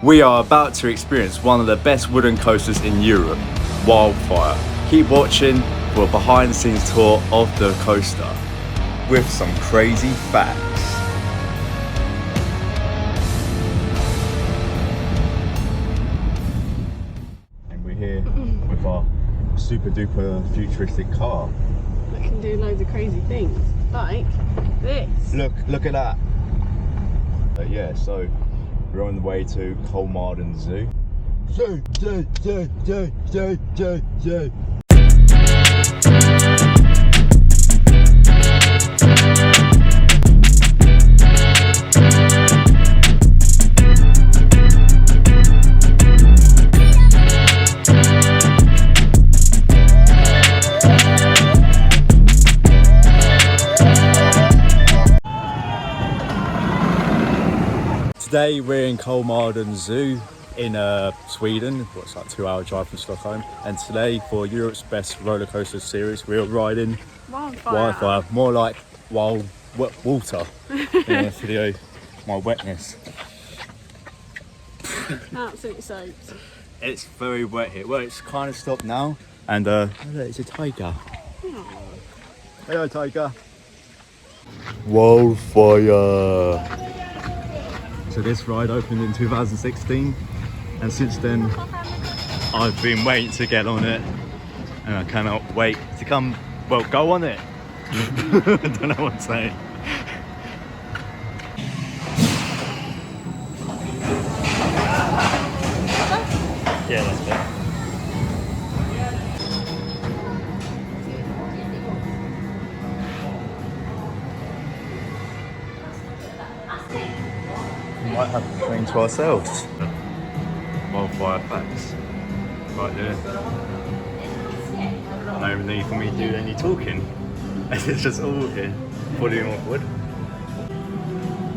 We are about to experience one of the best wooden coasters in Europe, Wildfire. Keep watching for a behind the scenes tour of the coaster with some crazy facts. And we're here with our super duper futuristic car. That can do loads of crazy things, like this. Look at that. Yeah, so we're on the way to Kolmården Zoo. Zoo. Today we're in Kolmården Zoo in Sweden. It's like a 2-hour drive from Stockholm. And today for Europe's best roller coaster series, we're riding Wildfire. More like wild water. In this video, my wetness. Absolutely soaked. It's very wet here. Well, it's kind of stopped now. And look, it's a tiger. Oh. Hello, tiger. Wildfire. So this ride opened in 2016, and since then I've been waiting to get on it, and I cannot wait to go on it. I don't know what I'm saying. Yeah, that's better. We might have the train to ourselves. Wildfire facts right there. No need for me to do any talking. It's just all here, fully on wood.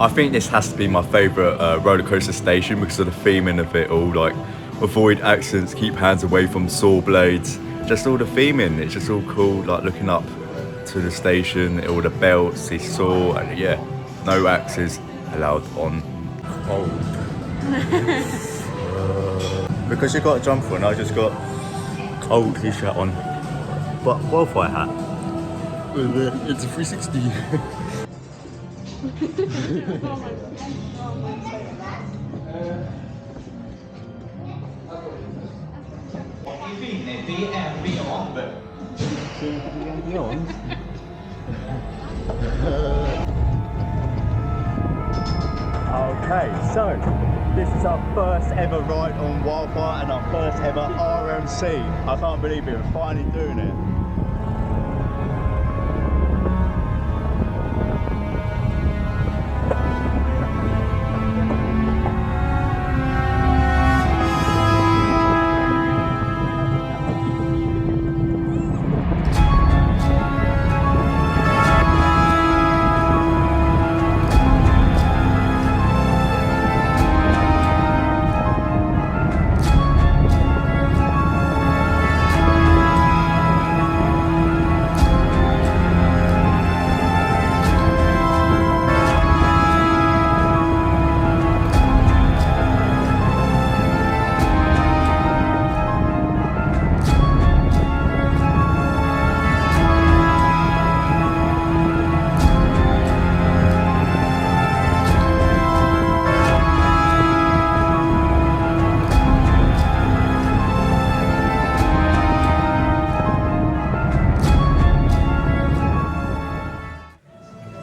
I think this has to be my favourite roller coaster station because of the theming of it all. Like, avoid accidents, keep hands away from saw blades. Just all the theming. It's just all cool. Like looking up to the station, all the belts, the saw, and yeah, no axes allowed on. Cold. Because you got a jumper and I just got cold t-shirt on, but Wildfire hat. It's a 360. Okay, so this is our first ever ride on Wildfire and our first ever RMC. I can't believe it, we're finally doing it.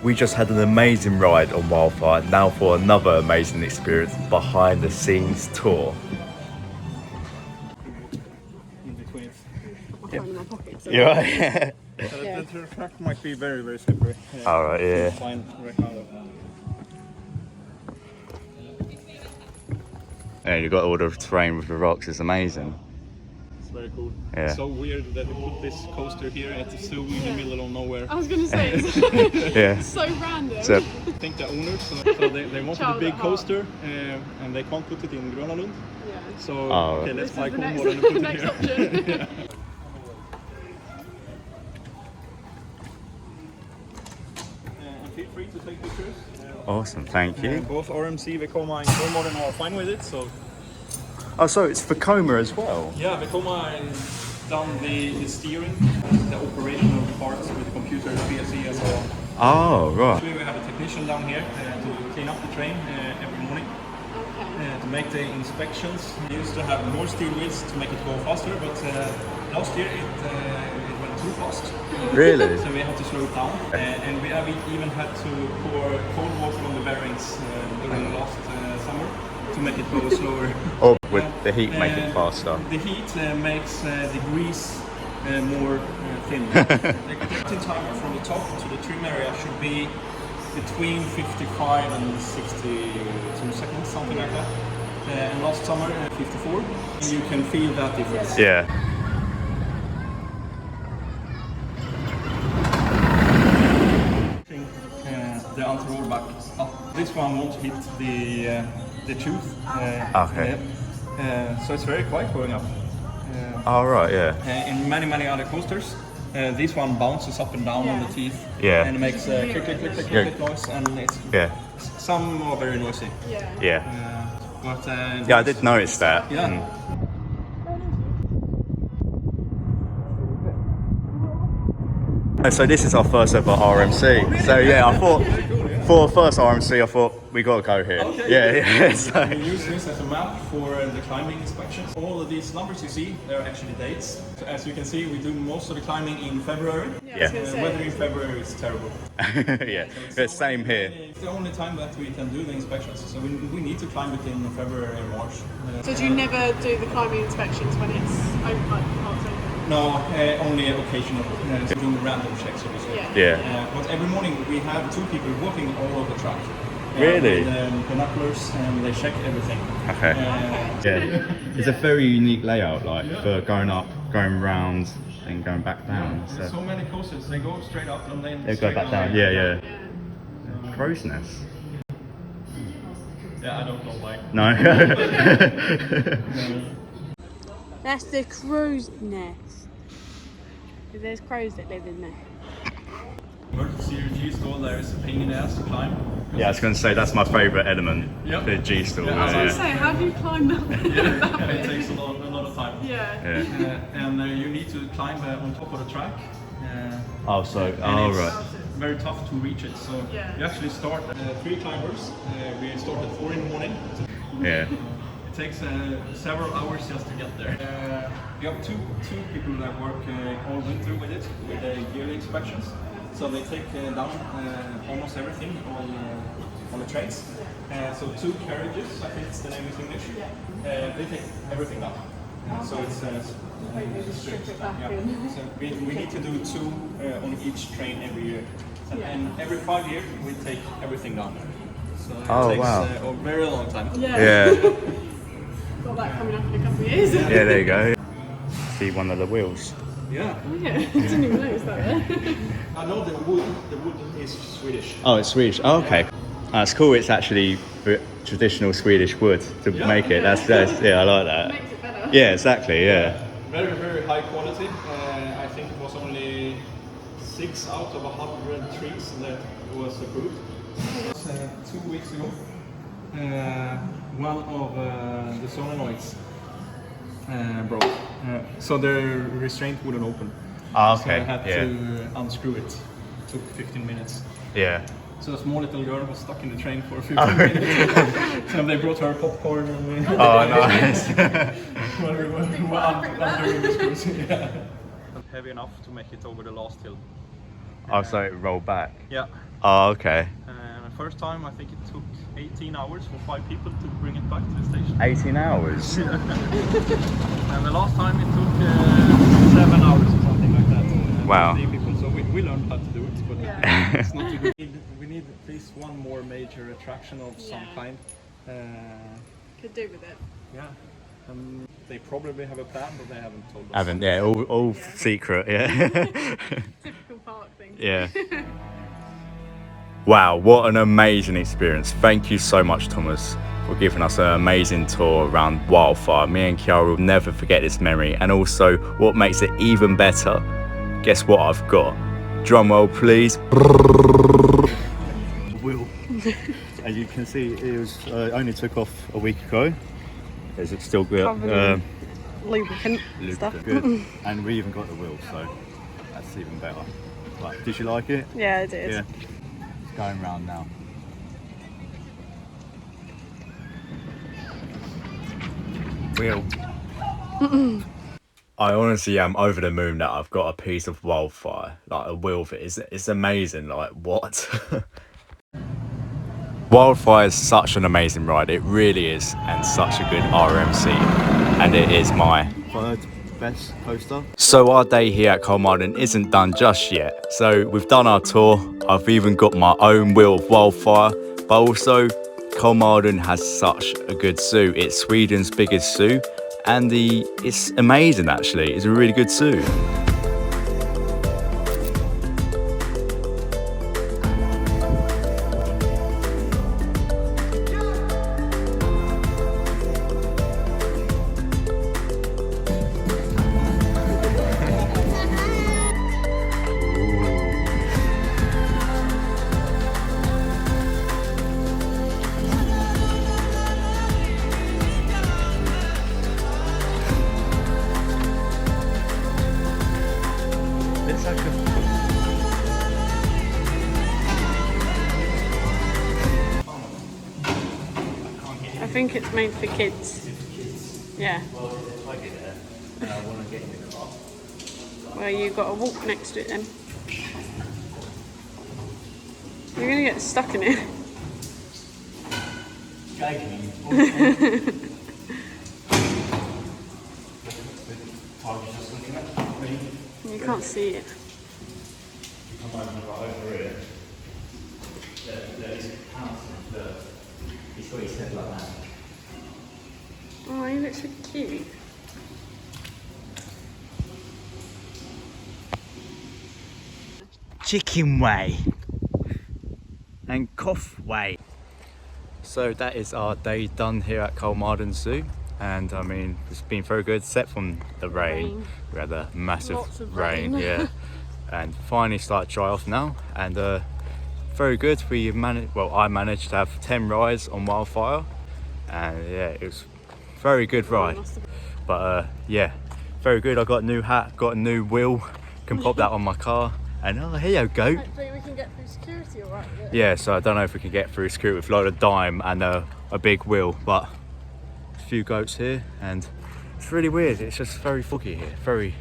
We just had an amazing ride on Wildfire, now for another amazing experience behind the scenes tour. In my pocket, so You're right. The track might be very, very slippery. Alright, yeah. Fine right now. Yeah, you got all the terrain with the rocks, it's amazing. It's very cool. Yeah. It's so weird that they put this coaster here at the zoo in the middle of nowhere. I was going to say, it's Yeah. so random. So, I think the owners, so they wanted a big coaster and they can't put it in Grönalund. Yeah. So, Oh. okay, let's This buy is the next, Kolmården and put it next here. option. Yeah. And feel free to take pictures. awesome, thank you. Both RMC, Vekoma and Kolmården are fine with it, so Oh, so it's for Coma as well? Yeah, Vekoma is done the steering, the operational parts with the computer, PLC and so on. Oh, right. We have a technician down here to clean up the train every morning. To make the inspections. We used to have more steel wheels to make it go faster, but last year it went too fast. Really? So we had to slow it down, and we have even had to pour cold water on the bearings during the last summer to make it go slower. Or would the heat make it faster? The heat makes the grease more thin. The cutting timer from the top to the trim area should be between 55 and 62 seconds, something like that. And last summer, 54. You can feel that difference. Yeah. The anti-roll back up. This one won't hit the tooth. Okay. So it's very quiet going up. Oh, right, yeah. In many other coasters, this one bounces up and down on the teeth. Yeah. And it makes click, click, click, click, click noise, and it's some are very noisy. Yeah. But Yeah, I did notice that. Yeah. So this is our first ever RMC. So yeah, I thought for the first RMC, I thought we got to go here. Okay. Yeah. So. We use this as a map for the climbing inspections. All of these numbers you see, they're actually dates. So as you can see, we do most of the climbing in February. Yeah. Weather in February is terrible. Yeah, it's same here. It's the only time that we can do the inspections. So we need to climb it in February and March. So do you never do the climbing inspections when it's open, like parts open? No, only occasional. Doing random checks, obviously. Yeah. But every morning we have 2 people walking all over the track. Really? With binoculars, and they check everything. Okay. Yeah. It's a very unique layout, like for going up, going round, and going back down. There's so many coasters, they go straight up and then They go back down. Yeah. Crow's nest. Yeah, I don't know why. No. That's the crow's nest. Because there's crows that live in there. Emergency G stall there is a pain in the ass to climb. Yeah, I was going to say that's my favourite element. Yep. The G stall. Yeah, I was I was going to say, how do you climb that? It takes a lot of time. And you need to climb on top of the track. Oh, so It's right. very tough to reach it. So you actually start 3 climbers. We start at 4 in the morning. Yeah. It takes several hours just to get there. We have two people that work all winter with it, with the yearly inspections. So they take down almost everything on the trains. So 2 carriages, I think it's the name in English. They take everything down. So it's strict. Yeah. So we need to do 2 on each train every year. And every 5 years we take everything down. So it takes a very long time. Yeah. Got that coming up in a couple of years. Yeah, there you go. See one of the wheels. Yeah. Yeah, I didn't even notice that there. I know the wood is Swedish. Oh, it's Swedish. Oh, okay. It's cool. It's actually traditional Swedish wood to make it. That's yeah, I like that. Makes it better. Yeah, exactly. Yeah. Very, very high quality. I think it was only 6 out of 100 trees that was approved. It was 2 weeks ago. One of the solenoids broke. So the restraint wouldn't open. Oh, So I had to unscrew it. It took 15 minutes. Yeah. So a small little girl was stuck in the train for 15 minutes. So they brought her popcorn and Oh, nice. when we were undoing the screws. Yeah. Heavy enough to make it over the last hill. Oh, so it rolled back. Yeah. Oh, okay. The first time I think it took 18 hours for 5 people to bring it back to the station. 18 hours. And the last time it took 7 hours or something like that. Wow. 3 people. So we learned how to do it, but it's not too good. We need at least one more major attraction of some kind. Could do with it. Yeah. They probably have a plan, but they haven't told us. Haven't, yeah, all secret, yeah. Typical park thing. Yeah. Wow, what an amazing experience. Thank you so much, Thomas, for giving us an amazing tour around Wildfire. Me and Kiara will never forget this memory. And also, what makes it even better, guess what I've got? Drum roll, please. Wheel. As you can see, it was only took off a week ago. Is it still good? Covered in lubricant stuff. Good. And we even got the wheel, so that's even better. But did you like it? Yeah, I did. Yeah. It's going round now. Wheel. I honestly am over the moon that I've got a piece of Wildfire, like a wheel of it. It's amazing, like what? Wildfire is such an amazing ride, it really is, and such a good RMC, and it is my third best coaster. So our day here at Kolmården isn't done just yet. So we've done our tour, I've even got my own wheel of Wildfire, but also Kolmården has such a good zoo. It's Sweden's biggest zoo, and it's amazing actually. It's a really good zoo. I think it's made for kids. Yeah. Well, if I get there and I want to get in the car. Well, you've got to walk next to it then. You're going to get stuck in it. You can't see it. Come over here. He's got his head like that. Oh, he looks so cute. Chicken way and cough way. So that is our day done here at Kolmården Zoo, and I mean it's been very good except from the rain. We had a massive Lots of rain, rain. yeah, and finally started dry off now, and very good. We managed, well, I managed to have 10 rides on Wildfire, and yeah, it was a very good ride. But yeah, very good. I got a new hat, got a new wheel, can pop that on my car, and oh, here you go. Hopefully we can get through security all right. Yeah, so I don't know if we can get through security with like a dime and a big wheel, but a few goats here, and it's really weird. It's just very foggy here, very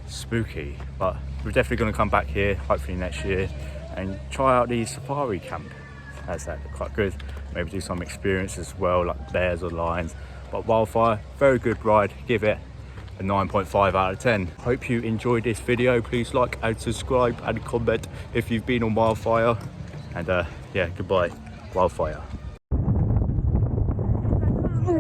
spooky. But we're definitely going to come back here, hopefully next year, and try out the safari camp, as that quite good. Maybe do some experience as well, like bears or lions. But Wildfire, very good ride. Give it a 9.5 out of 10. Hope you enjoyed this video. Please like and subscribe and comment if you've been on Wildfire. And yeah, goodbye, Wildfire.